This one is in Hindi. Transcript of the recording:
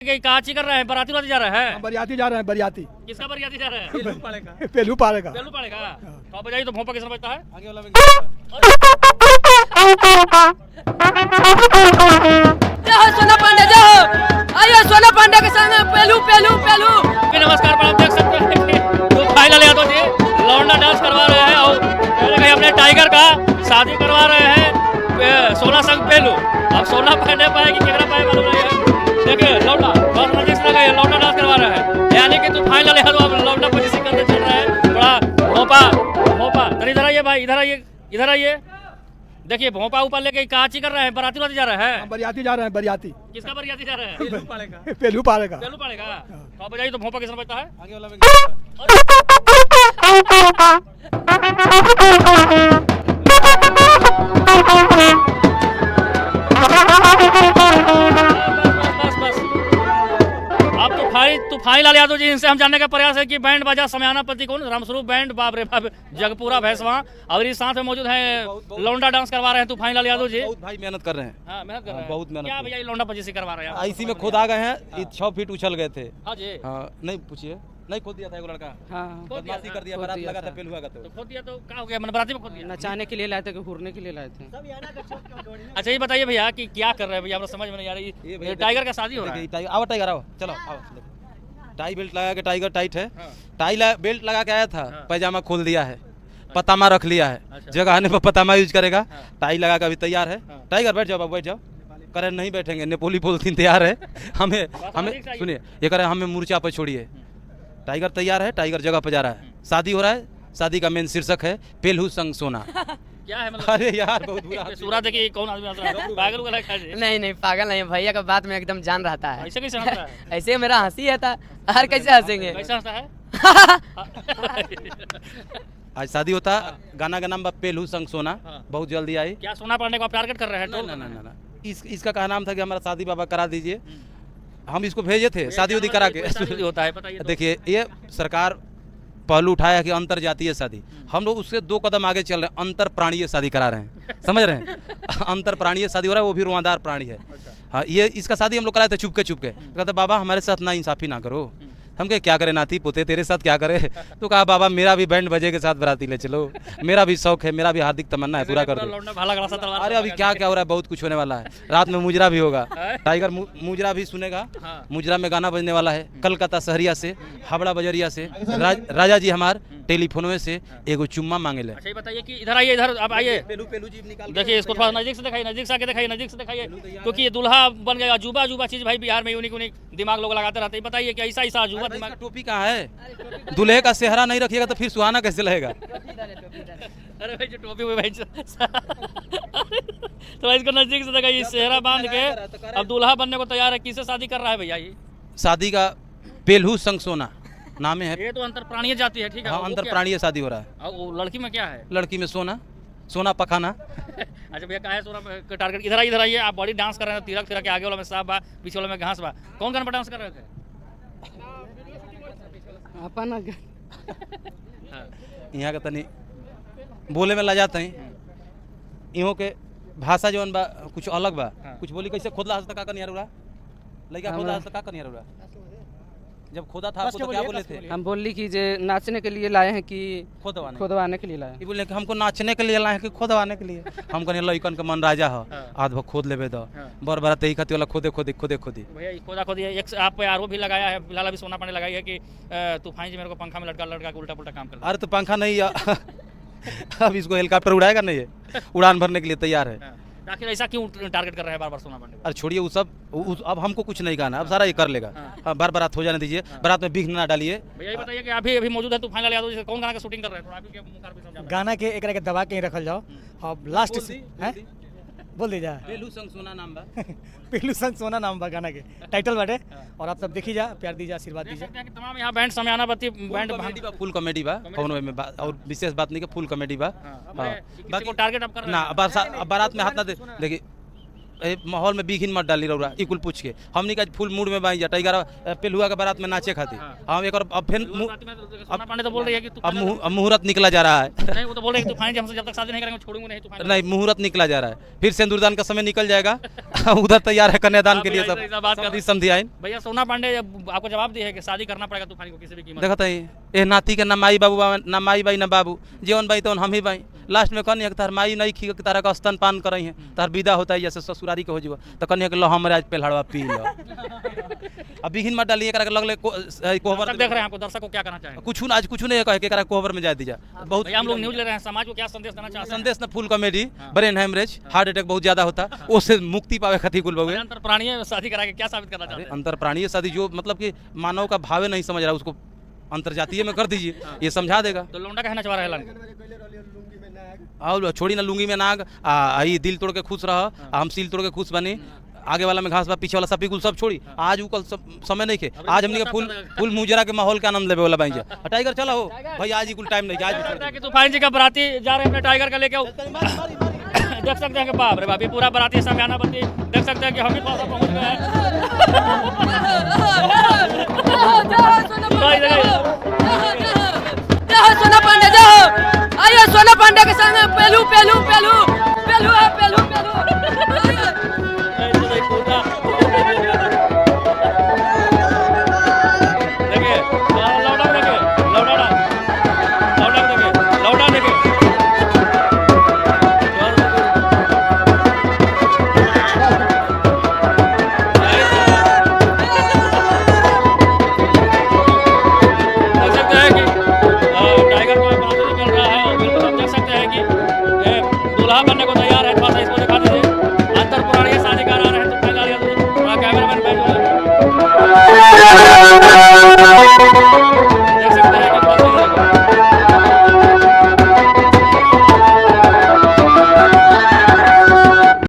काची कर रहे हैं, बराती वाती जा रहे हैं। बरियाती जा रहे हैं, बरियाती। किसका बरियाती जा रहे हैं? पेलू पाड़ेगा। पेलू पड़ेगा। तो बजाइए तो भोंपा किसने बजता है? आगे वाला में जय सोना पांडे जय। आइए सोना पांडे के संग पेलू पेलू पेलू। नमस्कार, पर आप देख सकते हैं कि तो फाइनल यादव जी लौंडा डांस करवा रहे हैं और कहीं अपने टाइगर का शादी करवा रहे हैं सोना संग पेलू। अब सोना पांडे पाए कि केकरा पाए मालूम नहीं है। देखिए लौंडा बहुत मजे से लगा, लौंडा डांस करवा रहे हैं, यानी कि तो फाइनल यादव अब लौंडा पोजीशन करने चल रहे हैं। बड़ा भोंपा तो इधर आइए भाई, इधर आइए। देखिए भोंपा ऊपर लेके काची कर रहे हैं, बराती वाती जा रहे हैं। बरियाती जा रहे हैं, बरियाती। किसका बरियाती जा रहे हैं? पेलू पाड़ेगा। पेलू पड़ेगा। तो बजाइए तो भोंपा किसने बजता है? आगे वाला में बस अब तूफानी लाल यादव जी, इनसे हम जानने का प्रयास है कि बैंड बाजा समयाना पति कौन, रामस्वरूप बैंड, बाप रे बाप, जगपूरा भैंसवा, और इस साथ में मौजूद है लौंडा डांस करवा रहे हैं तूफानी लाल यादव जी। बहुत भाई मेहनत कर रहे हैं। हाँ, मेहनत कर रहे हैं। बहुत मेहनत क्या कर भैया ये लौंडा पोजीशन करवा रहे हैं? इसी में खुद आ गए हैं, 6 फीट उछल गए थे। हाँ जी। हाँ नहीं पूछिए, नहीं खोद दिया था एगो लड़का। हाँ बदमाशी कर दिया, बारात लगा था पेलुआ का। तो खोद दिया तो क्या हो गया? मैंने बराती में खोद दिया। नचाने के लिए लाए थे कि घूरने के लिए लाए थे? अच्छा ये बताइए भैया कि क्या कर रहे हैं भैया, हमरा समझ में नहीं आ रही। ये टाइगर का शादी हो रहा है। आओ टाइगर आओ, चलो आओ। टाई बेल्ट लगा के, टाइगर टाइट है। टाई बेल्ट लगा के आया था, पैजामा खोल दिया है, पतामा रख लिया है, जगह आने पर पतामा यूज करेगा। टाई लगा के अभी तैयार है। टाइगर बैठ जाओ बाबू, बैठ जाओ। करे नहीं बैठेंगे, नेपोली पॉलिथीन तैयार है। हमें सुनिए, ये करे हमें मूर्छा पर छोड़िए। टाइगर तैयार है, टाइगर जगह पर जा रहा है। शादी हो रहा है, शादी का मेन शीर्षक है पेलू संग सोना। क्या है मतलब? अरे यार बहुत बुरा। सूरा देखिए कौन आदमी हंस रहा है, पागल को लगा है। नहीं पागल नहीं, भैया का बात में एकदम जान रहता है। ऐसे कैसे हंसता है? ऐसे मेरा हंसी है था, हर कैसे हंसेंगे? कैसे हंसता है? आज शादी होता, गाना का नाम पेलू संग सोना, बहुत जल्दी आई। क्या सोना पड़ने को आप टारगेट कर रहे हैं? ना। इसका कहा नाम था कि हमारा शादी बाबा करा दीजिए। हम इसको भेजे थे शादी उदी करा के। होता है बताइए। देखिए ये सरकार पहलू उठाया कि अंतर जातीय शादी, हम लोग उससे 2 कदम आगे चल रहे हैं, अंतर प्राणीय शादी करा रहे हैं। समझ रहे हैं? अंतर प्राणीय शादी हो रहा है, वो भी रुआदार प्राणी है। हाँ, ये इसका शादी हम लोग कराए थे चुपके कहते बाबा हमारे साथ ना इंसाफी ना करो। हम कहे क्या करें नाती पोते, तेरे साथ क्या करे? तो कहा बाबा मेरा भी बैंड बजे के साथ बराती ले चलो, मेरा भी शौक है, मेरा भी हार्दिक तमन्ना है, पूरा कर दो। अरे अभी क्या क्या हो रहा है, बहुत कुछ होने वाला है। रात में मुजरा भी होगा, टाइगर मुजरा भी सुनेगा। मुजरा में गाना बजने वाला है। कलकत्ता शहरिया से, हावड़ा बजरिया से राजा जी हमार टेलीफोन से एगो चुम्मा मांगे ले। अच्छा ये बताइए कि इधर आइए, इधर आप आइए। देखिए इसको थोड़ा नजदीक से दिखाइए, नजदीक से आके दिखाइए, नजदीक से दिखाइए, क्योंकि ये दूल्हा बन गया अजूबा चीज भाई। बिहार में यूनिक दिमाग लोग लगाते रहते हैं। बताइए कि ऐसा अजूबा दिमाग। टोपी कहाँ है? दूल्हे का सेहरा नहीं रखिएगा तो फिर सुहाना कैसे लगेगा? अरे भाई जो टोपी हुई भाई तो इसको नजदीक से दिखाइए, सेहरा बांध के अब दूल्हा बनने को तैयार है। किससे शादी कर रहा है भैया ये? शादी का पेलू संग सोना नाम है। ये तो अंतर प्राणीय जाती है, ठीक है। हाँ, अंतर प्राणीय शादी हो रहा है। और वो लड़की में क्या है? लड़की में सोना पखाना। अच्छा भैया कहा है सोना का टारगेट? इधर आइए। आप बॉडी डांस कर रहे हैं, तिरक के आगे वाला में सांप बा, पीछे वाला में घास बा। कौन गाना पर डांस कर रहे थे? यहाँ का तनी बोले में ला जाते हैं, इहों के भाषा जौन बा कुछ अलग बा। कुछ बोली कैसे खोदला हंसता का कनिया रुला, लड़का खोदा हंसता का कनिया रुला। जब खोदा था आपको तो क्या बोले थे? हम बोली कि जे नाचने के लिए लाए हैं कि खोदवाने के लिए लाए? ये बोले कि हमको नाचने के लिए लाए हैं कि खोदवाने के लिए। हम कहने लइकन के मन राजा हो, आध भर खोद लेबे दो, बर बरा तेही खाती वाला खोदे भैया खोदा खोदी है। एक आप पे आरो भी लगाया है, फिलहाल अभी सोना पानी लगाई है कि तूफान जी मेरे को पंखा में लटका के उल्टा पुल्टा काम कर रहा है। अरे तो पंखा नहीं अब इसको हेलीकॉप्टर उड़ाएगा नहीं है, उड़ान भरने के लिए तैयार है। आखिर ऐसा क्यों टारगेट कर रहे हैं बार सोना पांडे? अरे छोड़िए वो सब, अब हमको कुछ नहीं कहना, अब सारा ये कर लेगा। बार बारात हो जाने दीजिए, बारात में विघ्न ना डालिए। भैया ये बताइए कि अभी मौजूद है तूफान लाल यादव जी, कौन गाना का शूटिंग कर रहे हैं? थोड़ा अभी के मुखार पे समझाना। गाना के एक के दबा के ही रखल जाओ। अब लास्ट है बोल दीजिए। पेलू संग सोना नाम बा। पेलू संग सोना नाम बा गाना के टाइटल बाटे। और आप सब देखी जा, प्यार दीजिए, आशीर्वाद दीजिए। तमाम यहाँ बैंड समयाना बत्ती बैंड फुल कॉमेडी बा, कौन में और विशेष बात नहीं कि फुल कॉमेडी बा। बाकी टारगेट आप कर रहे हैं ना, बारात में हाथ ना दे। देखिए माहौल में बीघिन मत डाली रहा इकुल पूछ के हमने का फुल मूड में बाई जा टाइगर पेलुआ के बारात में नाचे खाती हम एक और अब फिर सोना पांडे तो बोल रही है कि अब मुहूर्त निकला जा रहा है नहीं, वो तो बोल रहे हैं कि तूफानी जी हमसे जब तक शादी नहीं करेंगे छोड़ूंगा नहीं तूफानी। नहीं मुहूर्त निकला जा रहा है फिर सिंदूरदान का समय निकल जाएगा उधर तैयार है कन्यादान के लिए ऐसा बात कर सब समझी आइन भैया सोना पांडे आपको जवाब दिया है कि शादी करना पड़ेगा तूफानी को किसी भी कीमत। देखता है ए नाती के ना माई बाबू ना माई बाई ना बाबू जीवन बाई तो हम ही बाई लास्ट में कहनी तार माई नहीं खी तारा का स्तन पान करई है तार विदा होता है जैसे ससुरारी के हो जीव तो कहनी लो हमारे आज पेलहड़वा पी लो अब बिहिन मत डालिए लगले कोहबर देख रहे हैं आपको दर्शक को क्या कहना चाहेंगे? कुछ आज कुछ नहीं कहे के कोहबर में जा दीजा बहुत भैया हम लोग न्यूज ले रहे हैं समाज को क्या संदेश देना चाहते हैं? संदेश ना full comedy brain haemorrhage heart attack बहुत ज्यादा होता उससे मुक्ति पावे खती कुल बगे अंतर प्राणी शादी करा के क्या साबित करना चाहते हैं? अंतर प्राणीय शादी जो मतलब कि मानव का भावे नहीं समझ रहा उसको अंतरजातीय में कर दीजिए ये समझा देगा। तो लौंडा कहना चाह रहा है और छोड़ी ना लुंगी में नाग आई दिल तोड़ के खुश रह हम सील तोड़ के खुश बने आगे वाला में घास बा पीछे वाला सब कुल सब छोड़ी आज कल समय नहीं खे आज हमने फुल मुजरा के माहौल का आनंद लेवे वाला भाई टाइगर चला हो भाई आज ही कुल टाइम नहीं आज भी छोड़ दे। कि तूफानी जी का बराती जा रहे हैं अपने टाइगर का लेके देख सकते हैं कि बाप रे बाप ये पूरा बराती समयाना बंदी देख सकते हैं कि हम ही पास पहुंच गए हैं। सोना पांडे जाओ आइए सोना पांडे के संग पेलू पेलू पेलू पेलू